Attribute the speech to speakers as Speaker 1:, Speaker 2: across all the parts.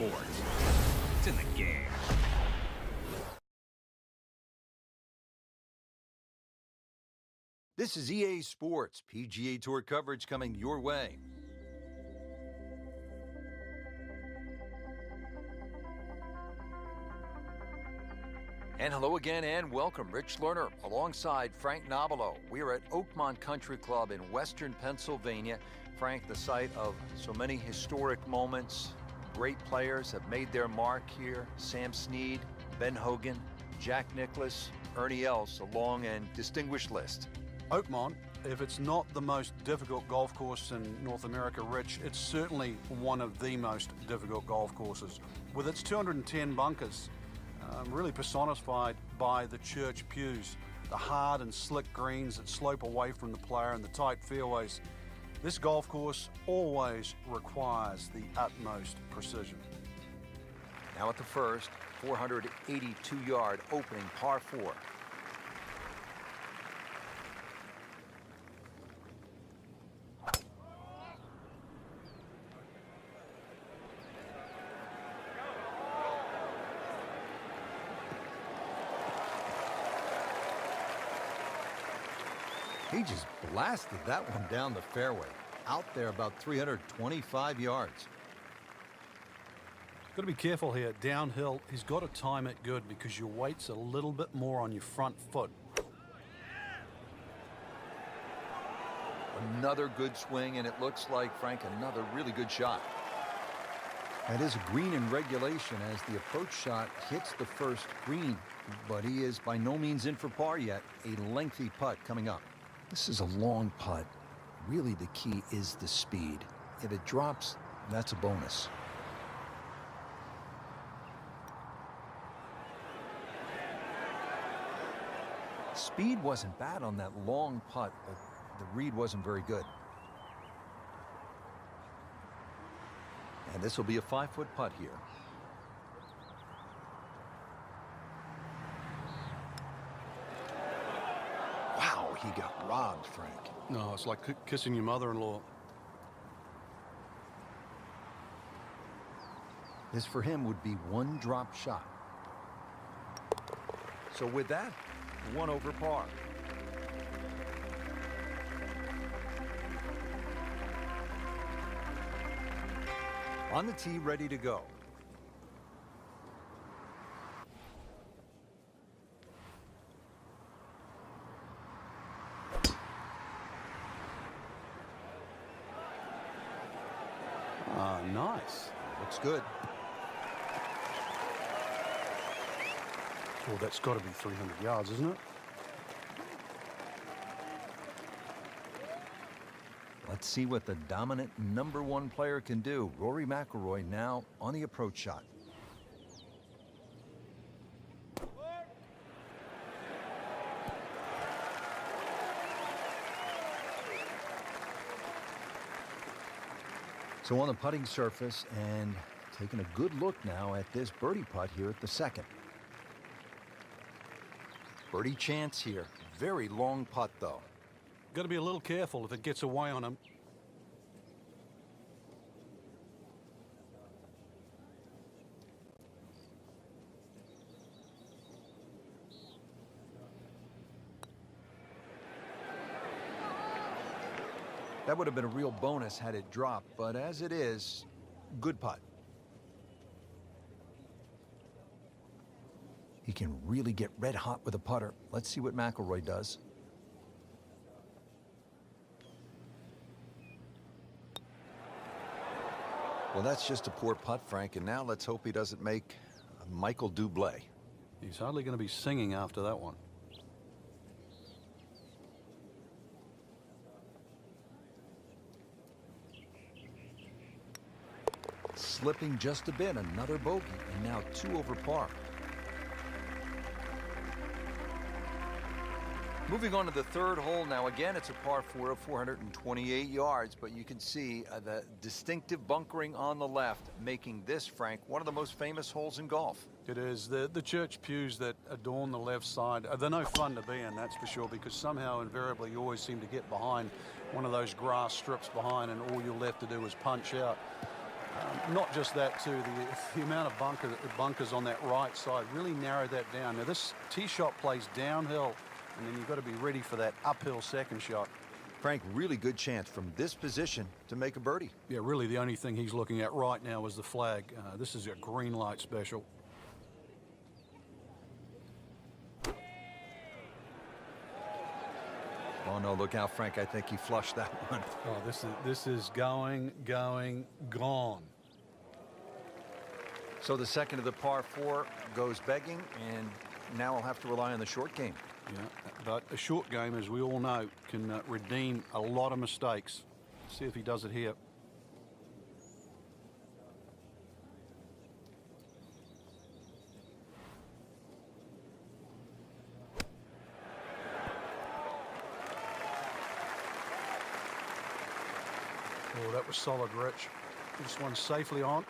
Speaker 1: Sports. It's in the game.
Speaker 2: This is EA Sports PGA Tour coverage coming your way. And hello again and welcome. Rich Lerner alongside Frank Nobilo. We are at Oakmont Country Club in western Pennsylvania. Frank, the site of so many historic moments. Great players have made their mark here. Sam Snead, Ben Hogan, Jack Nicklaus, Ernie Els, a long and distinguished list.
Speaker 3: Oakmont, if it's not the most difficult golf course in North America, Rich, it's certainly one of the most difficult golf courses. With its 210 bunkers, really personified by the church pews, the hard and slick greens that slope away from the player and the tight fairways. This golf course always requires the utmost precision.
Speaker 2: Now at the first, 482-yard opening par 4. He just blasted that one down the fairway, out there about 325 yards.
Speaker 3: Got to be careful here. Downhill, he's got to time it good because your weight's a little bit more on your front foot.
Speaker 2: Another good swing, and it looks like, Frank, another really good shot. That is a green in regulation as the approach shot hits the first green, but he is by no means in for par yet. A lengthy putt coming up. This is a long putt. Really, the key is the speed. If it drops, that's a bonus. Speed wasn't bad on that long putt, but the read wasn't very good. And this will be a 5-foot putt here. Wow, he got robbed, Frank.
Speaker 3: No, it's like kissing your mother-in-law.
Speaker 2: This for him would be one drop shot. So with that, 1 over par. On the tee, ready to go.
Speaker 3: Nice.
Speaker 2: Looks good.
Speaker 3: Well, that's got to be 300 yards, isn't it?
Speaker 2: Let's see what the dominant #1 player can do. Rory McILROY now on the approach shot. So on the putting surface and taking a good look now at this birdie putt here at the second. Birdie chance here. Very long putt, though.
Speaker 3: Got to be a little careful if it gets away on him.
Speaker 2: That would have been a real bonus had it dropped, but as it is, good putt. He can really get red hot with a putter. Let's see what McILROY does. Well, that's just a poor putt, Frank, and now let's hope he doesn't make a Michael Bublé.
Speaker 3: He's hardly going to be singing after that one.
Speaker 2: Slipping just a bit, another bogey, and now 2 over par. Moving on to the third hole now. Again, it's a par 4 of 428 yards, but you can see the distinctive bunkering on the left, making this, Frank, one of the most famous holes in golf.
Speaker 3: It is. The church pews that adorn the left side, they're no fun to be in, that's for sure, because somehow, invariably, you always seem to get behind one of those grass strips behind, and all you're left to do is punch out. Not just that too, the amount of bunkers on that right side really narrowed that down. Now this tee shot plays downhill, and then you've got to be ready for that uphill second shot.
Speaker 2: Frank, really good chance from this position to make a birdie.
Speaker 3: Yeah, really the only thing he's looking at right now is the flag. This is a green light special.
Speaker 2: Oh no, look out, Frank, I think he flushed that one.
Speaker 3: Oh, this is going, gone.
Speaker 2: So the second of the par 4 goes begging, and now I'll have to rely on the short game.
Speaker 3: Yeah, but a short game, as we all know, can redeem a lot of mistakes. See if he does it here. Oh, that was solid, Rich. This one's safely on.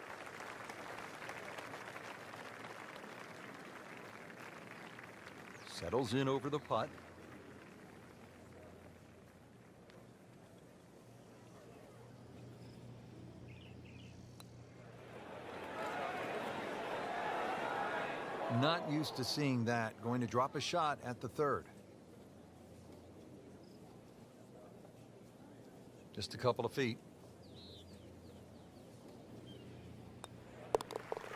Speaker 2: Settles in over the putt. Not used to seeing that. Going to drop a shot at the third. Just a couple of feet.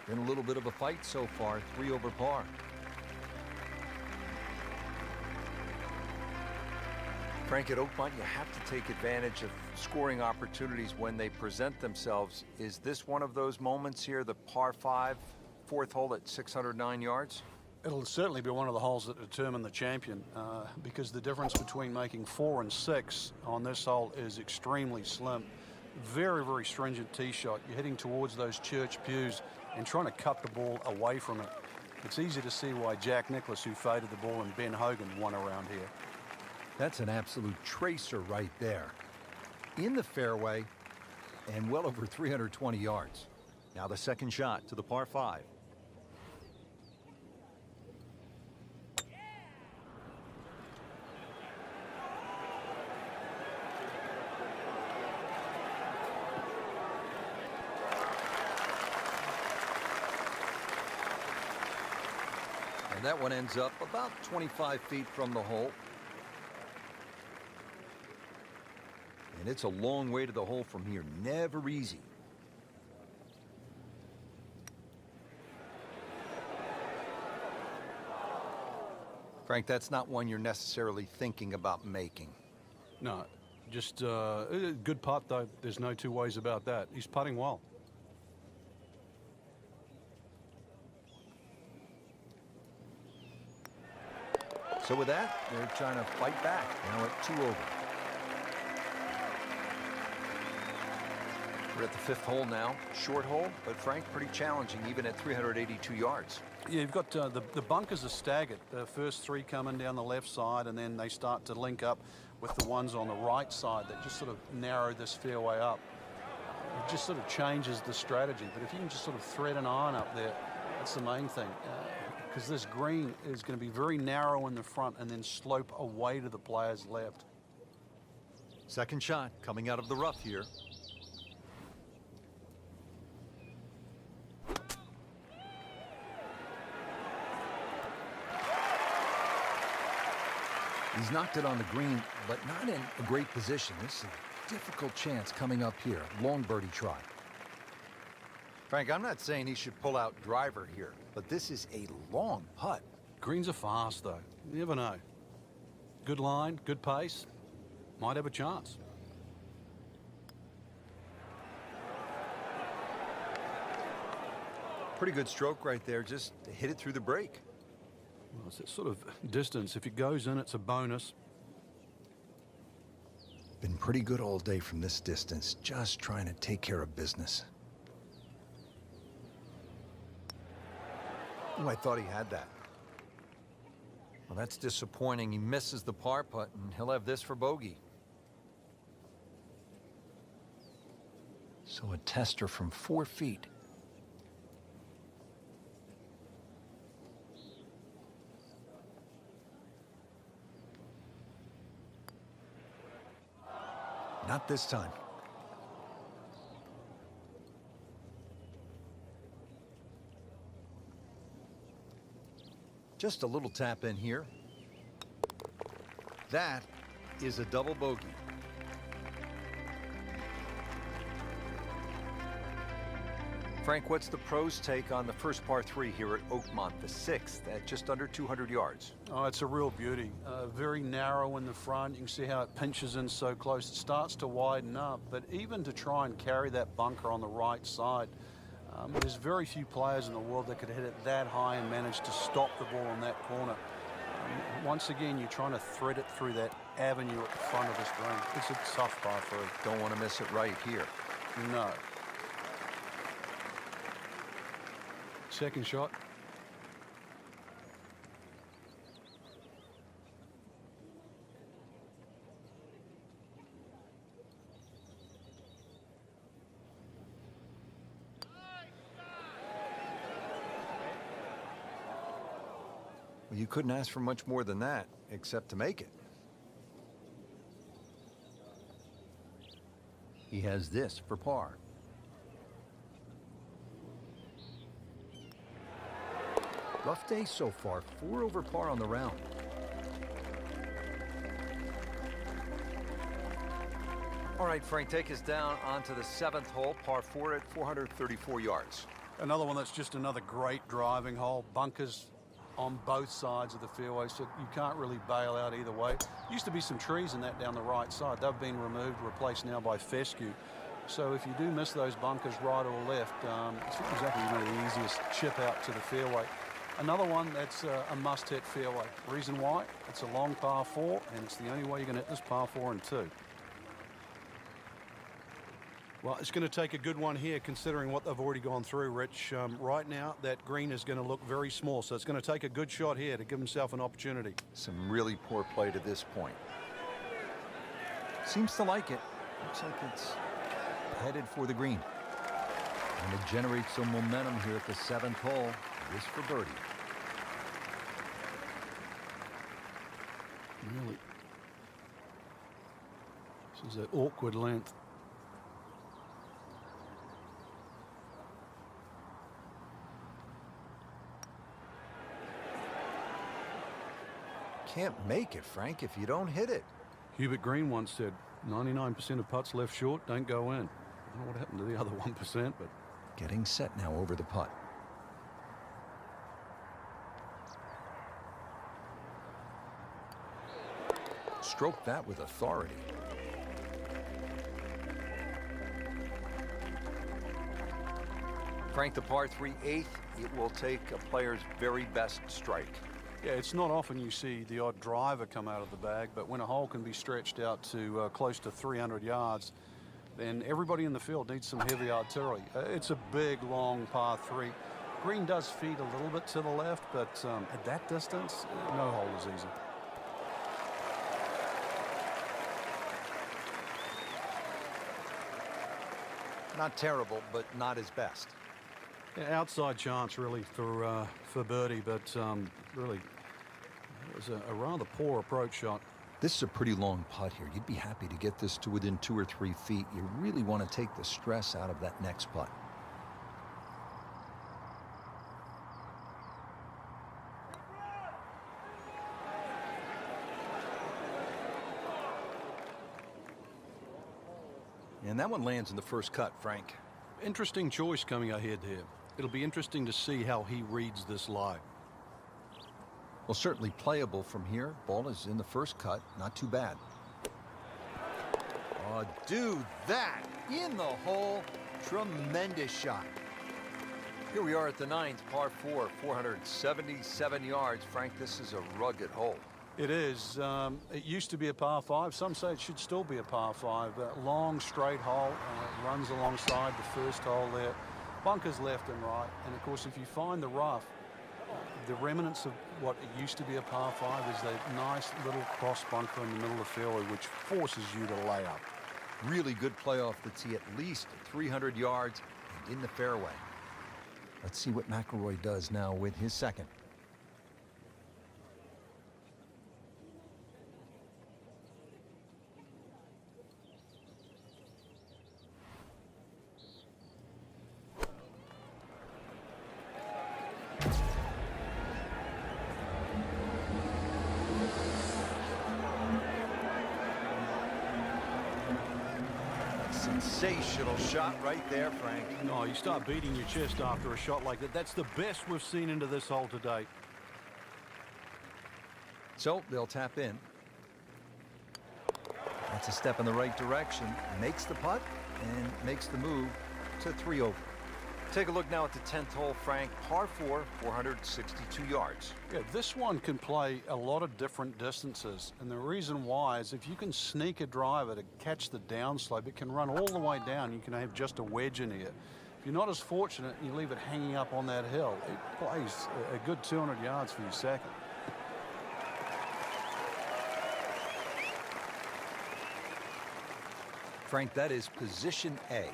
Speaker 2: Been a little bit of a fight so far, 3 over par. Frank, at Oakmont, you have to take advantage of scoring opportunities when they present themselves. Is this one of those moments here, the par 5, 4th hole at 609 yards?
Speaker 3: It'll certainly be one of the holes that determine the champion, because the difference between making 4 and 6 on this hole is extremely slim. Very, very stringent tee shot. You're heading towards those church pews and trying to cut the ball away from it. It's easy to see why Jack Nicklaus, who faded the ball, and Ben Hogan won around here.
Speaker 2: That's an absolute tracer right there. In the fairway and well over 320 yards. Now the second shot to the par 5. And that one ends up about 25 feet from the hole. And it's a long way to the hole from here. Never easy. Frank, that's not one you're necessarily thinking about making.
Speaker 3: No, just a good putt, though. There's no two ways about that. He's putting well.
Speaker 2: So with that, they're trying to fight back. Now at 2 over. We're at the 5th hole now. Short hole, but Frank, pretty challenging, even at 382 yards.
Speaker 3: Yeah, you've got the bunkers are staggered. The first 3 coming down the left side, and then they start to link up with the ones on the right side that just sort of narrow this fairway up. It just sort of changes the strategy. But if you can just sort of thread an iron up there, that's the main thing. Because this green is going to be very narrow in the front and then slope away to the player's left.
Speaker 2: Second shot coming out of the rough here. He's knocked it on the green, but not in a great position. This is a difficult chance coming up here. Long birdie try. Frank, I'm not saying he should pull out driver here, but this is a long putt.
Speaker 3: Greens are fast, though. You never know. Good line, good pace. Might have a chance.
Speaker 2: Pretty good stroke right there. Just hit it through the break.
Speaker 3: Well, it's that sort of distance. If it goes in, it's a bonus.
Speaker 2: Been pretty good all day from this distance, just trying to take care of business. Oh, I thought he had that. Well, that's disappointing. He misses the par putt, and he'll have this for bogey. So a tester from 4 feet. Not this time. Just a little tap in here. That is a double bogey. Frank, what's the pros' take on the first par 3 here at Oakmont, the 6th, at just under 200 yards?
Speaker 3: Oh, it's a real beauty. Very narrow in the front. You can see how it pinches in so close. It starts to widen up, but even to try and carry that bunker on the right side, there's very few players in the world that could hit it that high and manage to stop the ball in that corner. Once again, you're trying to thread it through that avenue at the front of this green. It's a tough par 3.
Speaker 2: Don't want to miss it right here.
Speaker 3: No. Second shot.
Speaker 2: Well, you couldn't ask for much more than that, except to make it. He has this for par. Rough day so far, 4 over par on the round. All right, Frank, take us down onto the 7th hole, par 4 at 434 yards.
Speaker 3: Another one that's just another great driving hole. Bunkers on both sides of the fairway, so you can't really bail out either way. Used to be some trees in that down the right side. They've been removed, replaced now by fescue. So if you do miss those bunkers right or left, it's not exactly one of the easiest chip out to the fairway. Another one that's a must-hit fairway. Reason why? It's a long par 4, and it's the only way you're going to hit this par 4 and 2. Well, it's going to take a good one here, considering what they've already gone through, Rich. Right now, that green is going to look very small, so it's going to take a good shot here to give himself an opportunity.
Speaker 2: Some really poor play to this point. Seems to like it. Looks like it's headed for the green. And it generates some momentum here at the 7th hole. This for birdie.
Speaker 3: Really? This is an awkward length.
Speaker 2: Can't make it, Frank, if you don't hit it.
Speaker 3: Hubert Green once said, 99% of putts left short don't go in. I don't know what happened to the other 1%, but...
Speaker 2: Getting set now over the putt. Stroke that with authority. Frank, the par 3 8th, it will take a player's very best strike.
Speaker 3: Yeah, it's not often you see the odd driver come out of the bag, but when a hole can be stretched out to close to 300 yards, then everybody in the field needs some heavy artillery. It's a big, long par 3. Green does feed a little bit to the left, but at that distance, no hole is easy.
Speaker 2: Not terrible, but not his best.
Speaker 3: Yeah, outside chance, really, for birdie, but really, it was a rather poor approach shot.
Speaker 2: This is a pretty long putt here. You'd be happy to get this to within 2 or 3 feet. You really want to take the stress out of that next putt. And that one lands in the first cut, Frank.
Speaker 3: Interesting choice coming ahead here. It'll be interesting to see how he reads this lie.
Speaker 2: Well, certainly playable from here. Ball is in the first cut. Not too bad. Oh, dude, that in the hole. Tremendous shot. Here we are at the 9th, par 4, 477 yards. Frank, this is a rugged hole.
Speaker 3: It is. It used to be a par 5. Some say it should still be a par 5. Long, straight hole. Runs alongside the first hole there. Bunkers left and right. And, of course, if you find the rough, the remnants of what it used to be a par 5 is that nice little cross bunker in the middle of the fairway, which forces you to lay up.
Speaker 2: Really good play off the tee, at least 300 yards and in the fairway. Let's see what McIlroy does now with his second. Sensational shot right there, Frank.
Speaker 3: No, you start beating your chest after a shot like that. That's the best we've seen into this hole to date.
Speaker 2: So they'll tap in. That's a step in the right direction. Makes the putt and makes the move to 3 over. Take a look now at the 10th hole, Frank. Par 4, 462 yards.
Speaker 3: Yeah, this one can play a lot of different distances. And the reason why is if you can sneak a driver to catch the downslope, it can run all the way down. You can have just a wedge in here. If you're not as fortunate, you leave it hanging up on that hill. It plays a good 200 yards for your second.
Speaker 2: Frank, that is position A.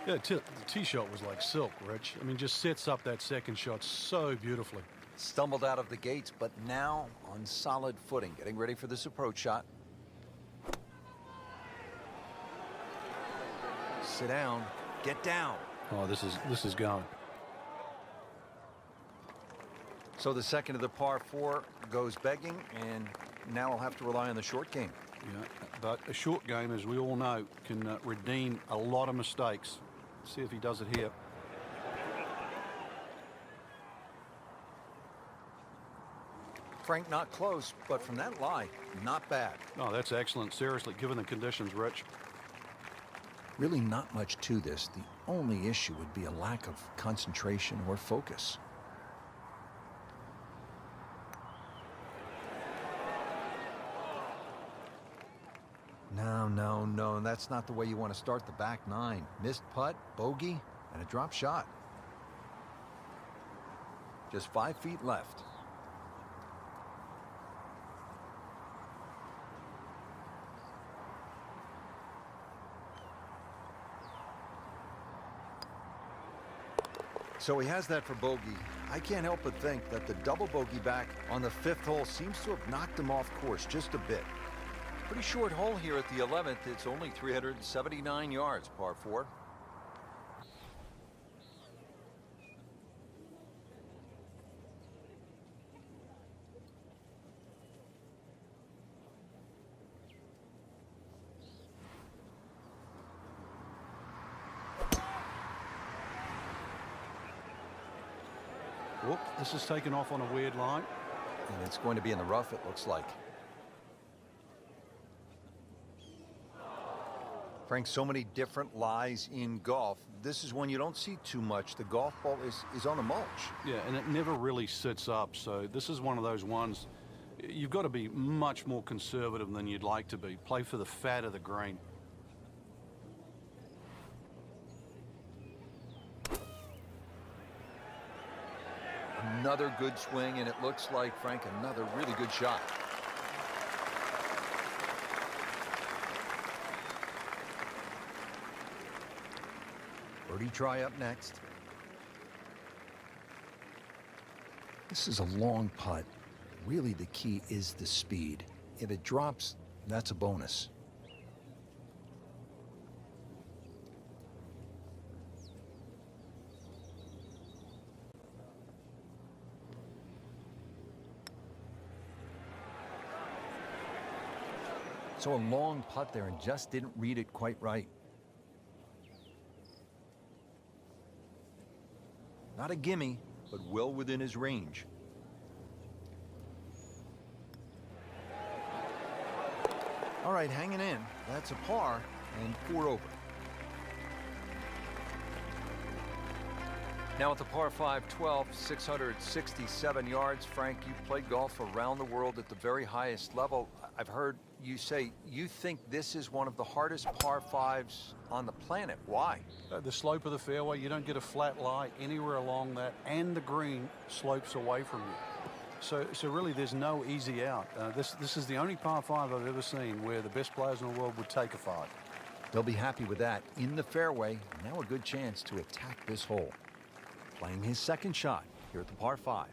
Speaker 3: Yeah, the tee shot was like silk, Rich. I mean, just sets up that second shot so beautifully.
Speaker 2: Stumbled out of the gates, but now on solid footing. Getting ready for this approach shot. Sit down. Get down.
Speaker 3: Oh, this is going.
Speaker 2: So the second of the par 4 goes begging, and now I'll have to rely on the short game.
Speaker 3: Yeah, but a short game, as we all know, can redeem a lot of mistakes. See if he does it here.
Speaker 2: Frank, not close, but from that lie, not bad.
Speaker 3: Oh, that's excellent. Seriously, given the conditions, Rich.
Speaker 2: Really not much to this. The only issue would be a lack of concentration or focus. No, that's not the way you want to start the back nine. Missed putt, bogey, and a drop shot. Just 5 feet left. So he has that for bogey. I can't help but think that the double bogey back on the 5th hole seems to have knocked him off course just a bit. Pretty short hole here at the 11th. It's only 379 yards, par 4.
Speaker 3: Whoop, this is taken off on a weird line.
Speaker 2: And it's going to be in the rough, it looks like. Frank, so many different lies in golf. This is one you don't see too much. The golf ball is on the mulch.
Speaker 3: Yeah, and it never really sits up. So this is one of those ones, you've got to be much more conservative than you'd like to be. Play for the fat of the green.
Speaker 2: Another good swing, and it looks like, Frank, another really good shot. Birdie try up next. This is a long putt. Really, the key is the speed. If it drops, that's a bonus. So a long putt there and just didn't read it quite right. Not a gimme, but well within his range. All right, hanging in. That's a par and 4 over. Now at the par 5, 12, 667 yards. Frank, you've played golf around the world at the very highest level. I've heard you say you think this is one of the hardest par 5s on the planet. Why?
Speaker 3: The slope of the fairway, you don't get a flat lie anywhere along that, and the green slopes away from you. So really there's no easy out. This is the only par 5 I've ever seen where the best players in the world would take a 5.
Speaker 2: They'll be happy with that. In the fairway, now a good chance to attack this hole. Playing his second shot here at the par 5.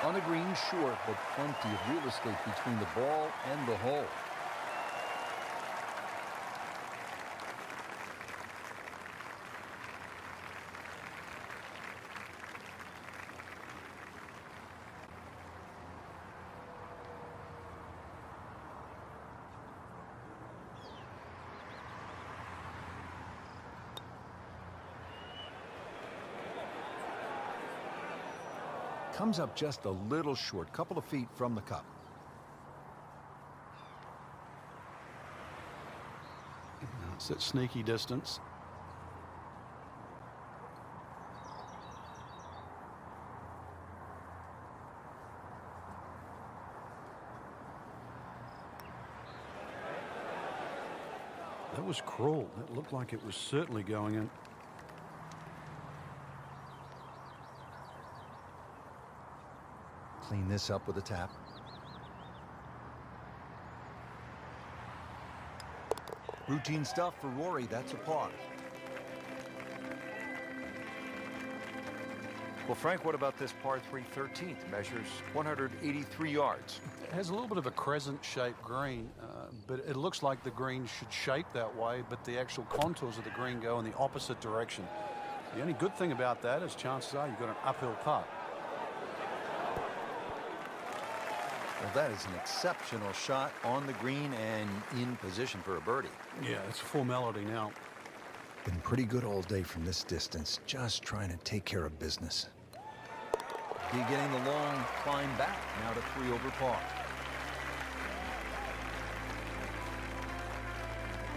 Speaker 2: On the green, short, but plenty of real estate between the ball and the hole. Comes up just a little short, couple of feet from the cup.
Speaker 3: It's that sneaky distance. That was cruel. That looked like it was certainly going in.
Speaker 2: Clean this up with a tap. Routine stuff for Rory, that's a par. Well, Frank, what about this par 3 13th? Measures 183 yards.
Speaker 3: It has a little bit of a crescent-shaped green, but it looks like the green should shape that way, but the actual contours of the green go in the opposite direction. The only good thing about that is chances are you've got an uphill putt.
Speaker 2: Well, that is an exceptional shot on the green and in position for a birdie.
Speaker 3: Yeah, it's a formality now.
Speaker 2: Been pretty good all day from this distance, just trying to take care of business. Beginning the long climb back, now to 3 over par.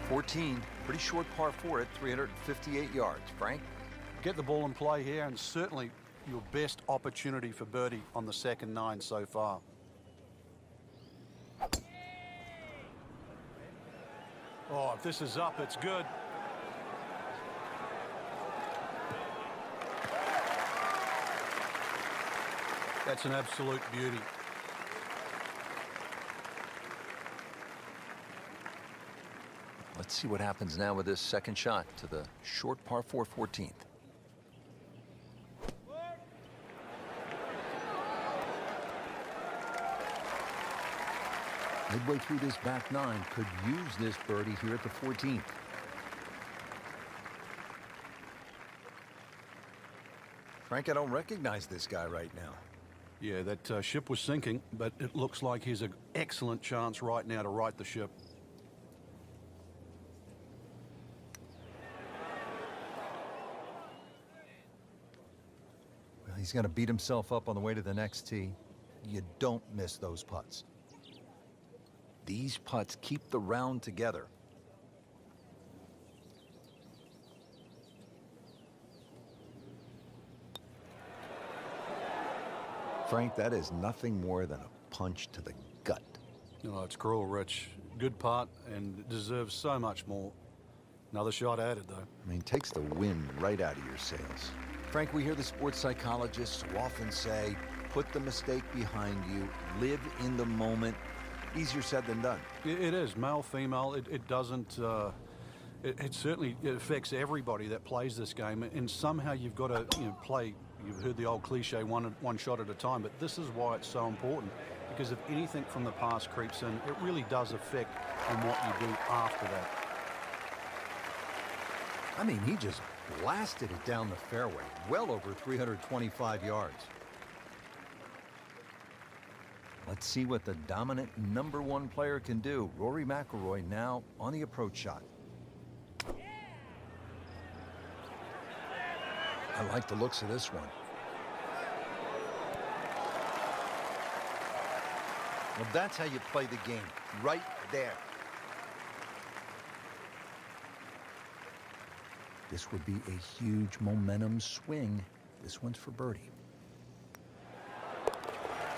Speaker 2: 14, pretty short par 4 at 358 yards. Frank?
Speaker 3: Get the ball in play here, and certainly your best opportunity for birdie on the second 9 so far. Oh, if this is up, it's good. That's an absolute beauty.
Speaker 2: Let's see what happens now with this second shot to the short par 4 14th. Midway through this back 9, could use this birdie here at the 14th. Frank, I don't recognize this guy right now.
Speaker 3: Yeah, that ship was sinking, but it looks like he's an excellent chance right now to right the ship.
Speaker 2: Well, he's going to beat himself up on the way to the next tee. You don't miss those putts. These putts keep the round together. Frank, that is nothing more than a punch to the gut.
Speaker 3: Oh, it's cruel, Rich. Good putt, and it deserves so much more. Another shot added, though.
Speaker 2: I mean, takes the wind right out of your sails. Frank, we hear the sports psychologists often say, put the mistake behind you, live in the moment. Easier said than done.
Speaker 3: It is, male, female. It doesn't. It certainly affects everybody that plays this game, and somehow you've got to play. You've heard the old cliche, one shot at a time, but this is why it's so important, because if anything from the past creeps in, it really does affect on what you do after that.
Speaker 2: I mean, he just blasted it down the fairway, well over 325 yards. Let's see what the dominant #1 player can do. Rory McILROY now on the approach shot. I like the looks of this one. Well, that's how you play the game, right there. This would be a huge momentum swing. This one's for birdie.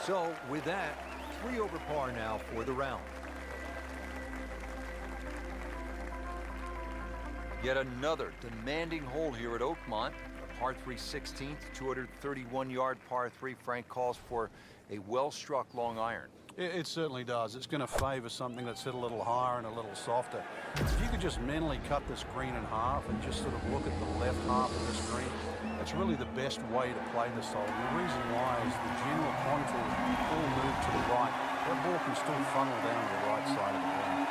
Speaker 2: So, with that, 3 over par now for the round. Yet another demanding hole here at Oakmont. A par 3 16th, 231-yard par 3. Frank calls for a well-struck long iron.
Speaker 3: It certainly does. It's going to favour something that's hit a little higher and a little softer. If you could just mentally cut this green in half and just sort of look at the left half of this green, that's really the best way to play this hole. The reason why is the general contours all move to the right. That ball can still funnel down to the right side of the green.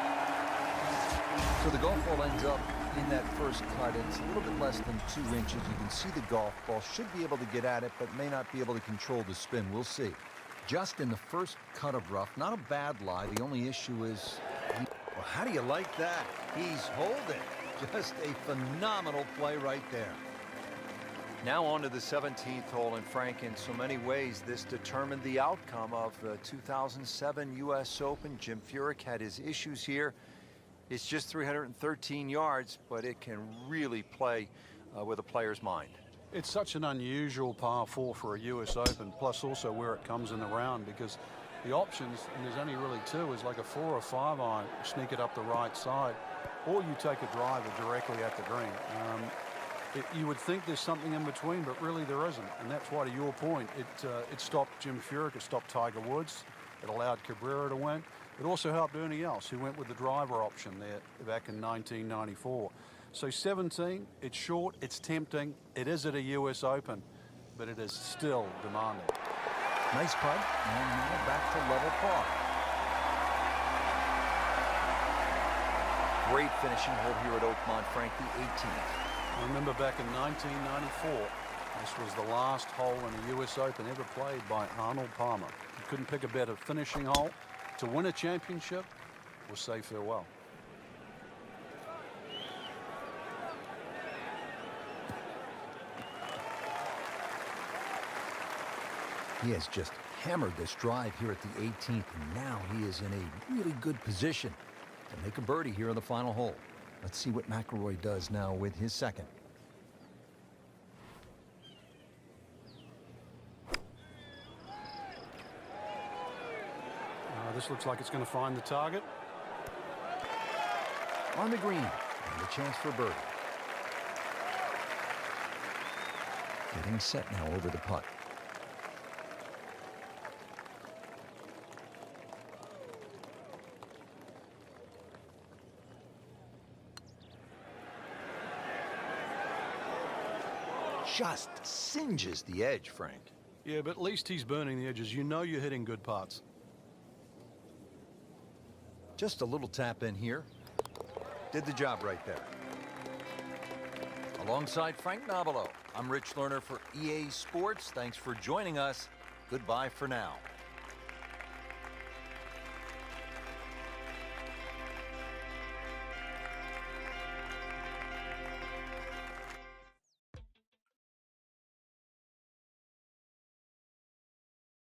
Speaker 2: So the golf ball ends up in that first cut. It's a little bit less than 2 inches. You can see the golf ball should be able to get at it, but may not be able to control the spin. We'll see. Just in the first cut of rough, not a bad lie. The only issue is, well, how do you like that? He's holding. Just a phenomenal play right there. Now on to the 17th hole, and Frank, in so many ways, this determined the outcome of the 2007 U.S. Open. Jim Furyk had his issues here. It's just 313 yards, but it can really play with a player's mind.
Speaker 3: It's such an unusual par 4 for a US Open, plus also where it comes in the round, because the options, and there's only really 2, is like a 4 or 5 iron, sneak it up the right side, or you take a driver directly at the green. You would think there's something in between, but really there isn't, and that's why, to your point, it stopped Jim Furyk, it stopped Tiger Woods, it allowed Cabrera to win. It also helped Ernie Els, who went with the driver option there back in 1994. So 17, it's short, it's tempting, it is at a US Open, but it is still demanding.
Speaker 2: Nice putt, and now back to level par. Great finishing hole here at Oakmont, Frank, the 18th.
Speaker 3: I remember back in 1994, this was the last hole in a US Open ever played by Arnold Palmer. You couldn't pick a better finishing hole to win a championship or say farewell.
Speaker 2: He has just hammered this drive here at the 18th, and now he is in a really good position to make a birdie here in the final hole. Let's see what McIlroy does now with his second.
Speaker 3: This looks like it's going to find the target.
Speaker 2: On the green, and a chance for birdie. Getting set now over the putt. Just singes the edge, Frank.
Speaker 3: Yeah, but at least he's burning the edges. You know you're hitting good putts.
Speaker 2: Just a little tap in here. Did the job right there. Alongside Frank Nobilo, I'm Rich Lerner for EA Sports. Thanks for joining us. Goodbye for now.